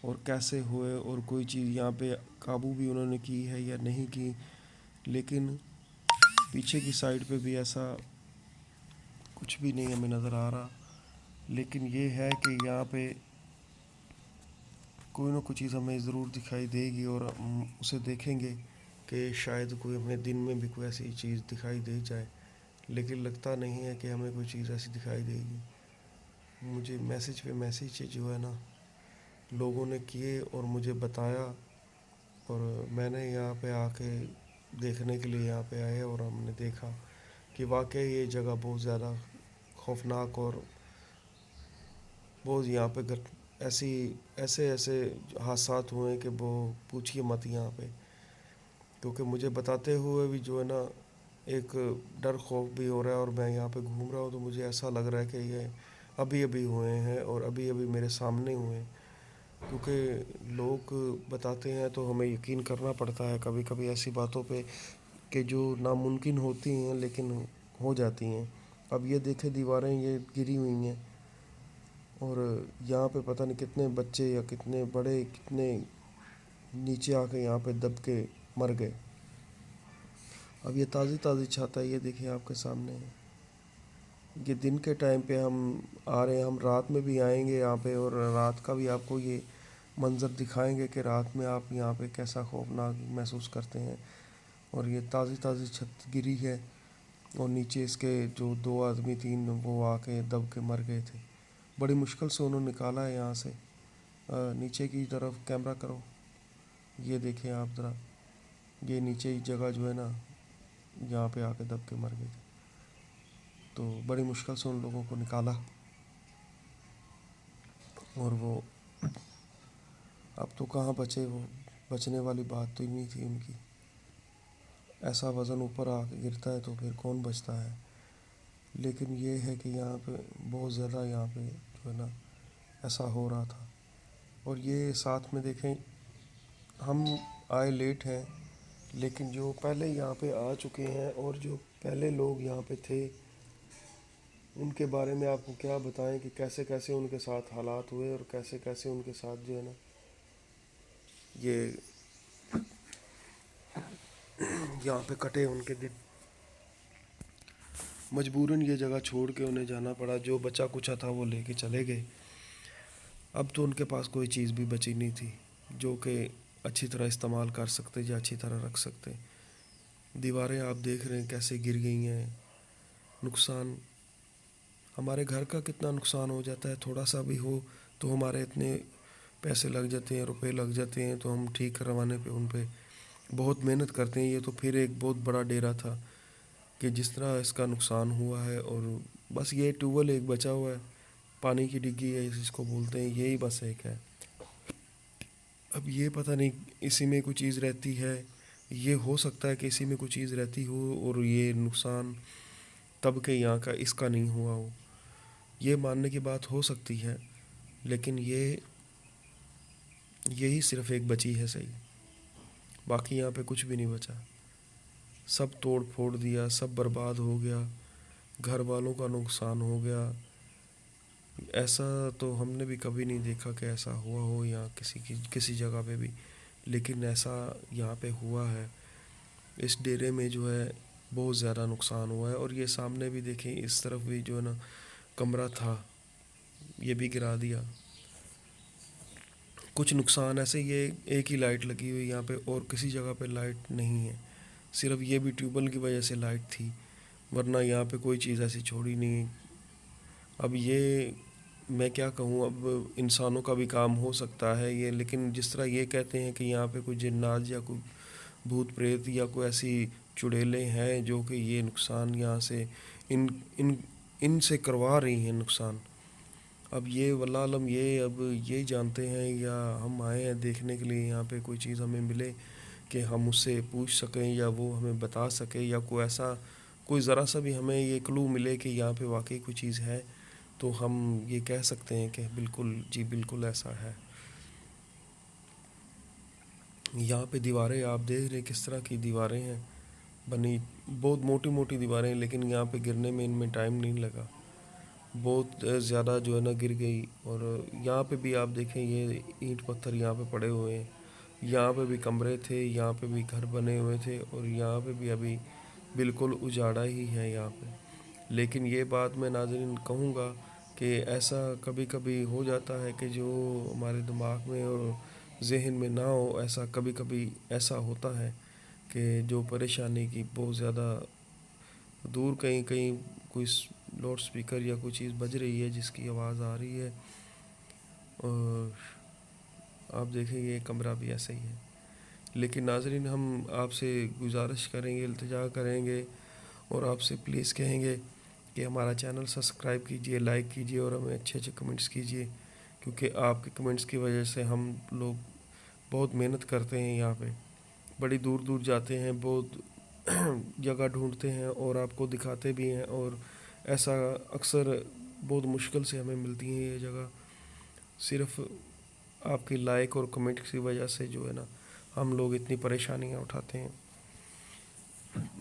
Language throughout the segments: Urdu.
اور کیسے ہوئے اور کوئی چیز یہاں پہ قابو بھی انہوں نے کی ہے یا نہیں کی. لیکن پیچھے کی سائڈ پہ بھی ایسا کچھ بھی نہیں ہمیں نظر آ رہا. لیکن یہ ہے کہ یہاں پہ کوئی نہ کوئی چیز ہمیں ضرور دکھائی دے گی اور ہم اسے دیکھیں گے کہ شاید کوئی ہمیں دن میں بھی کوئی ایسی چیز دکھائی دے جائے. لیکن لگتا نہیں ہے کہ ہمیں کوئی چیز ایسی دکھائی دے گی. مجھے میسج پہ میسج جو ہے نا لوگوں نے کیے اور مجھے بتایا، اور میں نے یہاں پہ آ کے دیکھنے کے لیے یہاں پہ آئے اور ہم نے دیکھا کہ واقعی یہ جگہ بہت زیادہ خوفناک اور بہت یہاں پہ ایسے حادثات ہوئے ہیں کہ وہ پوچھیے مت یہاں پہ. کیونکہ مجھے بتاتے ہوئے بھی جو ہے نا ایک ڈر خوف بھی ہو رہا ہے، اور میں یہاں پہ گھوم رہا ہوں تو مجھے ایسا لگ رہا ہے کہ یہ ابھی ابھی ہوئے ہیں اور ابھی ابھی میرے سامنے ہوئے ہیں. کیونکہ لوگ بتاتے ہیں تو ہمیں یقین کرنا پڑتا ہے کبھی کبھی ایسی باتوں پہ کہ جو ناممکن ہوتی ہیں لیکن ہو جاتی ہیں. اب یہ دیکھیں دیواریں یہ گری ہوئی ہیں، اور یہاں پہ پتہ نہیں کتنے بچے یا کتنے بڑے کتنے نیچے آ کے یہاں پہ دب کے مر گئے. اب یہ تازی تازی چھت ہے، یہ دیکھیں آپ کے سامنے ہے. یہ دن کے ٹائم پہ ہم آ رہے ہیں، ہم رات میں بھی آئیں گے یہاں پہ اور رات کا بھی آپ کو یہ منظر دکھائیں گے کہ رات میں آپ یہاں پہ کیسا خوفناک محسوس کرتے ہیں. اور یہ تازی تازی چھت گری ہے اور نیچے اس کے جو 2 آدمی 3 وہ آ کے دب کے مر گئے تھے. بڑی مشکل سے انہوں نے نکالا ہے یہاں سے. نیچے کی طرف کیمرہ کرو، یہ دیکھیں آپ ذرا، یہ نیچے کی جگہ جو ہے نا یہاں پہ آ کے دب کے مر گئے تھے. تو بڑی مشکل سے ان لوگوں کو نکالا، اور وہ اب تو کہاں بچے، وہ بچنے والی بات تو ہی نہیں تھی ان کی. ایسا وزن اوپر آ کے گرتا ہے تو پھر کون بچتا ہے. لیکن یہ ہے کہ یہاں پہ بہت زیادہ یہاں پہ جو ہے نا ایسا ہو رہا تھا. اور یہ ساتھ میں دیکھیں ہم آئے لیٹ ہیں، لیکن جو پہلے یہاں پہ آ چکے ہیں اور جو پہلے لوگ یہاں پہ تھے ان کے بارے میں آپ کو کیا بتائیں کہ کیسے کیسے ان کے ساتھ حالات ہوئے اور کیسے کیسے ان کے ساتھ جو ہے نا یہ یہاں پہ کٹے ان کے دن. مجبوراً یہ جگہ چھوڑ کے انہیں جانا پڑا. جو بچا کچا تھا وہ لے کے چلے گئے. اب تو ان کے پاس کوئی چیز بھی بچی نہیں تھی جو کہ اچھی طرح استعمال کر سکتے یا اچھی طرح رکھ سکتے. دیواریں آپ دیکھ رہے ہیں کیسے گر گئی ہیں. نقصان ہمارے گھر کا کتنا نقصان ہو جاتا ہے، تھوڑا سا بھی ہو تو ہمارے اتنے پیسے لگ جاتے ہیں، روپے لگ جاتے ہیں، تو ہم ٹھیک کروانے پہ ان پہ بہت محنت کرتے ہیں. یہ تو پھر ایک بہت بڑا ڈیرا تھا کہ جس طرح اس کا نقصان ہوا ہے. اور بس یہ ٹیوب ویل ایک بچا ہوا ہے، پانی کی ڈگی ہے اس کو بولتے ہیں، یہی بس ایک ہے. اب یہ پتہ نہیں اسی میں کوئی چیز رہتی ہے، یہ ہو سکتا ہے کہ اسی میں کوئی چیز رہتی ہو اور یہ نقصان تب کہ یہاں کا اس کا نہیں ہوا ہو. یہ ماننے کی بات ہو سکتی ہے، لیکن یہی صرف ایک بچی ہے صحیح. باقی یہاں پہ کچھ بھی نہیں بچا. سب توڑ پھوڑ دیا، سب برباد ہو گیا، گھر والوں کا نقصان ہو گیا. ایسا تو ہم نے بھی کبھی نہیں دیکھا کہ ایسا ہوا ہو یا کسی جگہ پہ بھی، لیکن ایسا یہاں پہ ہوا ہے. اس ڈیرے میں جو ہے بہت زیادہ نقصان ہوا ہے. اور یہ سامنے بھی دیکھیں اس طرف بھی جو ہے نا کمرہ تھا، یہ بھی گرا دیا. کچھ نقصان ایسے، یہ ایک ہی لائٹ لگی ہوئی یہاں پہ اور کسی جگہ پہ لائٹ نہیں ہے، صرف یہ بھی ٹیوب ویل کی وجہ سے لائٹ تھی، ورنہ یہاں پہ کوئی چیز ایسی چھوڑی نہیں. اب یہ میں کیا کہوں، اب انسانوں کا بھی کام ہو سکتا ہے یہ، لیکن جس طرح یہ کہتے ہیں کہ یہاں پہ کوئی جنات یا کوئی بھوت پریت یا کوئی ایسی چڑیلیں ہیں جو کہ یہ نقصان یہاں سے ان سے کروا رہی ہیں نقصان. اب یہ واللہ عالم، یہ اب یہ جانتے ہیں، یا ہم آئے ہیں دیکھنے کے لیے یہاں پہ کوئی چیز ہمیں ملے کہ ہم اس سے پوچھ سکیں یا وہ ہمیں بتا سکے، یا کوئی ایسا کوئی ذرا سا بھی ہمیں یہ کلو ملے کہ یہاں پہ واقعی کوئی چیز ہے، تو ہم یہ کہہ سکتے ہیں کہ بالکل جی بالکل ایسا ہے. یہاں پہ دیواریں آپ دیکھ رہے ہیں کس طرح کی دیواریں ہیں بنی، بہت موٹی موٹی دیواریں ہیں، لیکن یہاں پہ گرنے میں ان میں ٹائم نہیں لگا. بہت زیادہ جو ہے نا گر گئی، اور یہاں پہ بھی آپ دیکھیں یہ اینٹ پتھر یہاں پہ پڑے ہوئے ہیں، یہاں پہ بھی کمرے تھے، یہاں پہ بھی گھر بنے ہوئے تھے، اور یہاں پہ بھی ابھی بالکل اجاڑا ہی ہے یہاں پہ۔ لیکن یہ بات میں ناظرین کہوں گا کہ ایسا کبھی کبھی ہو جاتا ہے کہ جو ہمارے دماغ میں اور ذہن میں نہ ہو، ایسا کبھی کبھی ایسا ہوتا ہے کہ جو پریشانی کی بہت زیادہ دور کہیں کہیں کوئی لاؤڈ سپیکر یا کوئی چیز بج رہی ہے جس کی آواز آ رہی ہے، اور آپ دیکھیں یہ کمرہ بھی ایسا ہی ہے۔ لیکن ناظرین ہم آپ سے گزارش کریں گے، التجا کریں گے، اور آپ سے پلیز کہیں گے کہ ہمارا چینل سبسکرائب کیجئے، لائک کیجئے، اور ہمیں اچھے اچھے کمنٹس کیجئے، کیونکہ آپ کے کمنٹس کی وجہ سے ہم لوگ بہت محنت کرتے ہیں، یہاں پہ بڑی دور دور جاتے ہیں، بہت جگہ ڈھونڈتے ہیں اور آپ کو دکھاتے بھی ہیں، اور ایسا اکثر بہت مشکل سے ہمیں ملتی ہیں یہ جگہ، صرف آپ کی لائک اور کمنٹ کی وجہ سے جو ہے نا ہم لوگ اتنی پریشانیاں اٹھاتے ہیں۔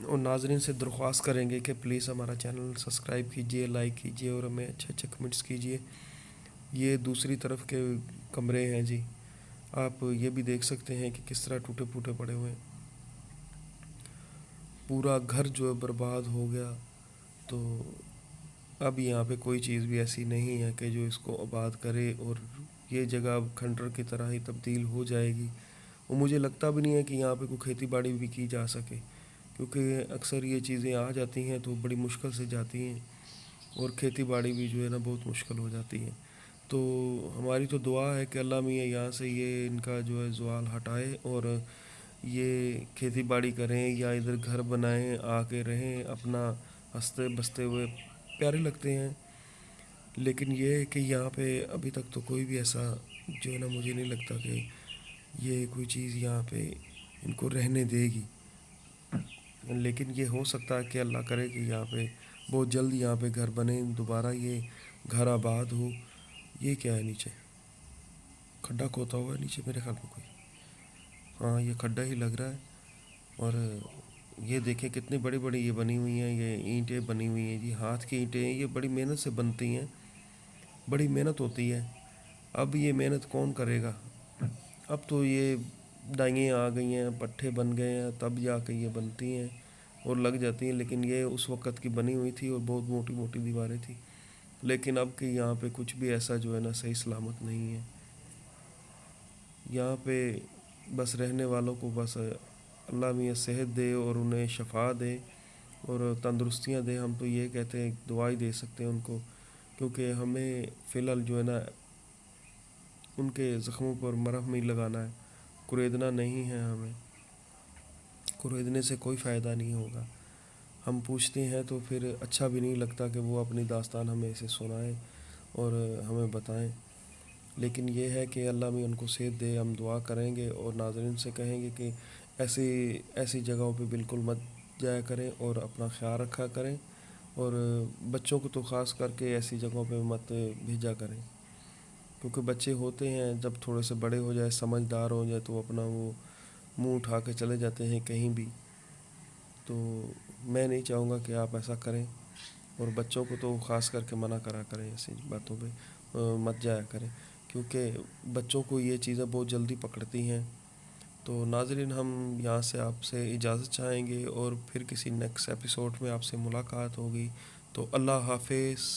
اور ناظرین سے درخواست کریں گے کہ پلیز ہمارا چینل سبسکرائب کیجئے، لائک کیجئے، اور ہمیں اچھے اچھے کمنٹس کیجئے۔ یہ دوسری طرف کے کمرے ہیں جی، آپ یہ بھی دیکھ سکتے ہیں کہ کس طرح ٹوٹے پھوٹے پڑے ہوئے ہیں، پورا گھر جو ہے برباد ہو گیا۔ تو اب یہاں پہ کوئی چیز بھی ایسی نہیں ہے کہ جو اس کو آباد کرے، اور یہ جگہ اب کھنڈر کی طرح ہی تبدیل ہو جائے گی، اور مجھے لگتا بھی نہیں ہے کہ یہاں پہ کوئی کھیتی باڑی بھی کی جا سکے، کیونکہ اکثر یہ چیزیں آ جاتی ہیں تو بڑی مشکل سے جاتی ہیں، اور کھیتی باڑی بھی جو ہے نا بہت مشکل ہو جاتی ہے۔ تو ہماری تو دعا ہے کہ اللہ میاں یہاں سے یہ ان کا جو ہے زوال ہٹائے، اور یہ کھیتی باڑی کریں یا ادھر گھر بنائیں، آ کے رہیں، اپنا ہنستے بستے ہوئے پیارے لگتے ہیں۔ لیکن یہ ہے کہ یہاں پہ ابھی تک تو کوئی بھی ایسا جو ہے نا مجھے نہیں لگتا کہ یہ کوئی چیز یہاں پہ ان کو رہنے دے گی، لیکن یہ ہو سکتا ہے کہ اللہ کرے کہ یہاں پہ بہت جلد یہاں پہ گھر بنے، دوبارہ یہ گھر آباد ہو۔ یہ کیا ہے نیچے؟ کھڈا کھوتا ہوا ہے نیچے میرے خیال میں کوئی، ہاں یہ کھڈا ہی لگ رہا ہے۔ اور یہ دیکھیں کتنی بڑی بڑی یہ بنی ہوئی ہیں، یہ اینٹیں بنی ہوئی ہیں جی، ہاتھ کی اینٹیں ہیں، یہ بڑی محنت سے بنتی ہیں، بڑی محنت ہوتی ہے۔ اب یہ محنت کون کرے گا؟ اب تو یہ ڈائیں آ گئی ہیں، پٹھے بن گئے ہیں، تب جا کے یہ بنتی ہیں اور لگ جاتی ہیں، لیکن یہ اس وقت کی بنی ہوئی تھی اور بہت موٹی موٹی دیواریں تھیں۔ لیکن اب کہ یہاں پہ کچھ بھی ایسا جو ہے نا صحیح سلامت نہیں ہے، یہاں پہ بس رہنے والوں کو بس اللہ میاں صحت دے اور انہیں شفا دے اور تندرستیاں دے، ہم تو یہ کہتے ہیں، دعائی دے سکتے ہیں ان کو، کیونکہ ہمیں فی الحال جو ہے نا ان کے زخموں پر مرہم ہی لگانا ہے، کوریدنا نہیں ہے، ہمیں کوریدنے سے کوئی فائدہ نہیں ہوگا۔ ہم پوچھتے ہیں تو پھر اچھا بھی نہیں لگتا کہ وہ اپنی داستان ہمیں ایسے سنائیں اور ہمیں بتائیں، لیکن یہ ہے کہ اللہ بھی ان کو صحت دے، ہم دعا کریں گے، اور ناظرین سے کہیں گے کہ ایسی جگہوں پہ بالکل مت جایا کریں اور اپنا خیال رکھا کریں، اور بچوں کو تو خاص کر کے ایسی جگہوں پہ مت بھیجا کریں، کیونکہ بچے ہوتے ہیں جب تھوڑے سے بڑے ہو جائے، سمجھدار ہو جائے، تو اپنا وہ منہ اٹھا کے چلے جاتے ہیں کہیں بھی۔ تو میں نہیں چاہوں گا کہ آپ ایسا کریں، اور بچوں کو تو خاص کر کے منع کرا کریں، ایسی باتوں پہ مت جایا کریں، کیونکہ بچوں کو یہ چیزیں بہت جلدی پکڑتی ہیں۔ تو ناظرین ہم یہاں سے آپ سے اجازت چاہیں گے، اور پھر کسی نیکسٹ ایپیسوڈ میں آپ سے ملاقات ہوگی، تو اللہ حافظ۔